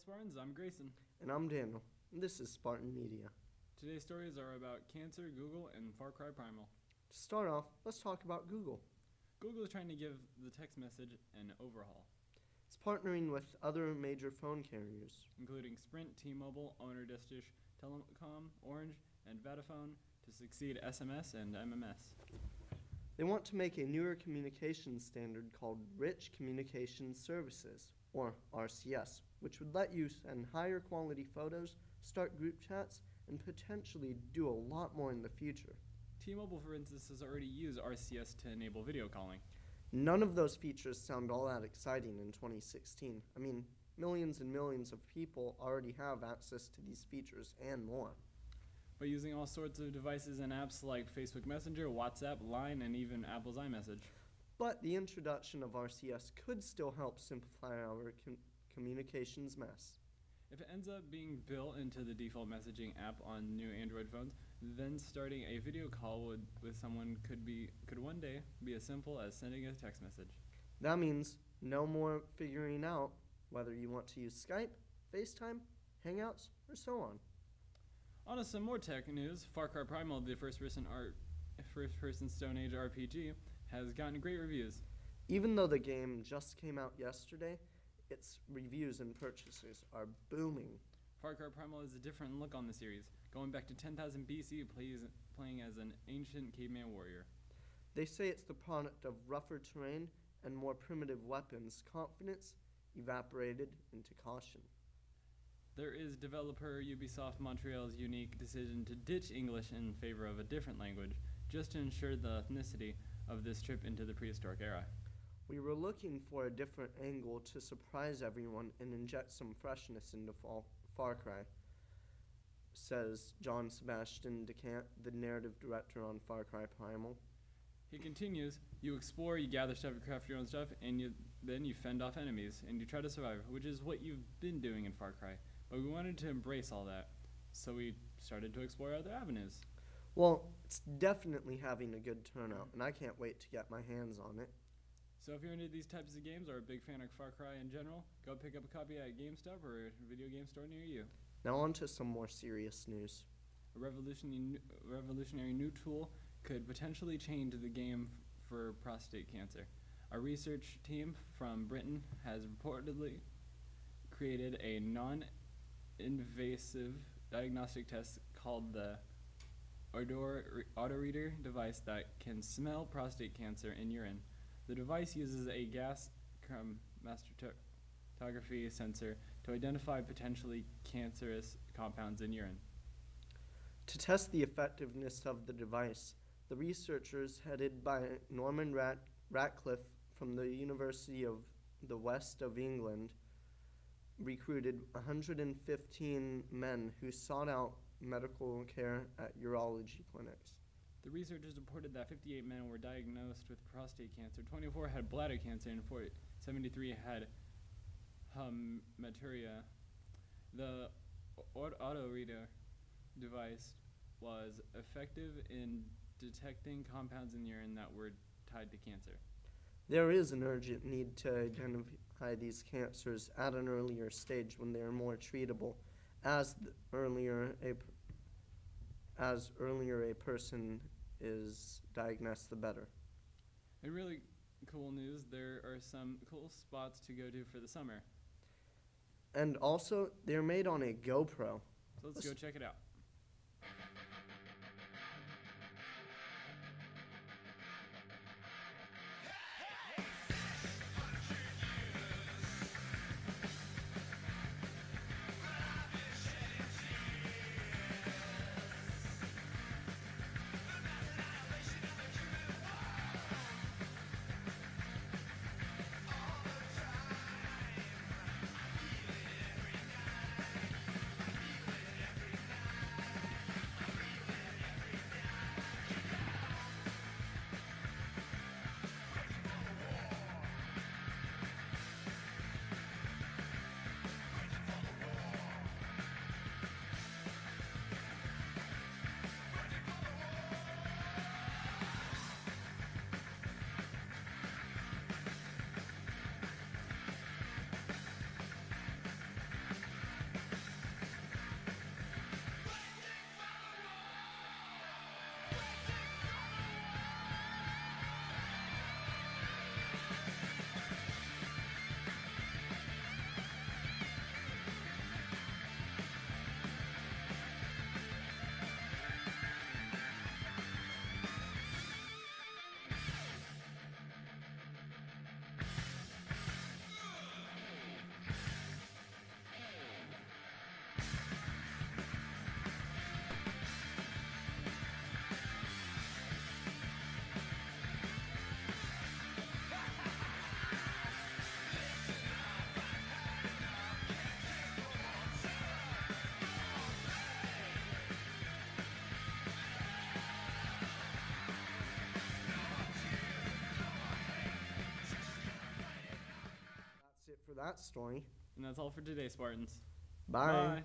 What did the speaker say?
Spartans, I'm Grayson. And I'm Daniel. And this is Spartan Media. Today's stories are about cancer, Google, and Far Cry Primal. To start off, let's talk about Google. Google is trying to give the text message an overhaul, It's partnering with other major phone carriers. including Sprint, T-Mobile, Owner Dish, Telecom, Orange, and Vodafone to succeed SMS and MMS. They want to make a newer communications standard called Rich Communication Services, or RCS, which would let you send higher quality photos, start group chats, and potentially do a lot more in the future. T-Mobile, for instance, has already used RCS to enable video calling. None of those features sound all that exciting in 2016. I mean, millions and millions of people already have access to these features and more. By using all sorts of devices and apps like Facebook Messenger, WhatsApp, Line, and even Apple's iMessage. But the introduction of RCS could still help simplify our communications mess. If it ends up being built into the default messaging app on new Android phones, then starting a video call with someone could one day be as simple as sending a text message. That means no more figuring out whether you want to use Skype, FaceTime, Hangouts, or so on. On to some more tech news. Far Cry Primal, the first-person Stone Age RPG, has gotten great reviews. Even though the game just came out yesterday, its reviews and purchases are booming. Far Cry Primal is a different look on the series, going back to 10,000 BC, playing as an ancient caveman warrior. They say it's the product of rougher terrain and more primitive weapons, confidence evaporated into caution. There is developer Ubisoft Montreal's unique decision to ditch English in favor of a different language, just to ensure the ethnicity of this trip into the prehistoric era. We were looking for a different angle to surprise everyone and inject some freshness into Far Cry, says John Sebastian DeCant, the narrative director on Far Cry Primal. He continues, you explore, you gather stuff, you craft your own stuff, and then you fend off enemies, and you try to survive, which is what you've been doing in Far Cry. But we wanted to embrace all that, so we started to explore other avenues. Well, it's definitely having a good turnout, and I can't wait to get my hands on it. So if you're into these types of games or a big fan of Far Cry in general, go pick up a copy at GameStop or a video game store near you. Now on to some more serious news. A revolutionary new tool could potentially change the game for prostate cancer. A research team from Britain has reportedly created a non-invasive diagnostic test called the autoreader device that can smell prostate cancer in urine. The device uses a gas chromatography sensor to identify potentially cancerous compounds in urine. To test the effectiveness of the device, the researchers headed by Norman Ratcliffe from the University of the West of England recruited 115 men who sought out medical care at urology clinics. The researchers reported that 58 men were diagnosed with prostate cancer, 24 had bladder cancer, and 73 had hematuria. The autoreader device was effective in detecting compounds in urine that were tied to cancer. There is an urgent need to identify these cancers at an earlier stage when they are more treatable, as earlier a person is diagnosed, the better. In really cool news, there are some cool spots to go to for the summer. And also, they're made on a GoPro. So let's go check it out. that story. And that's all for today, Spartans. Bye. Bye.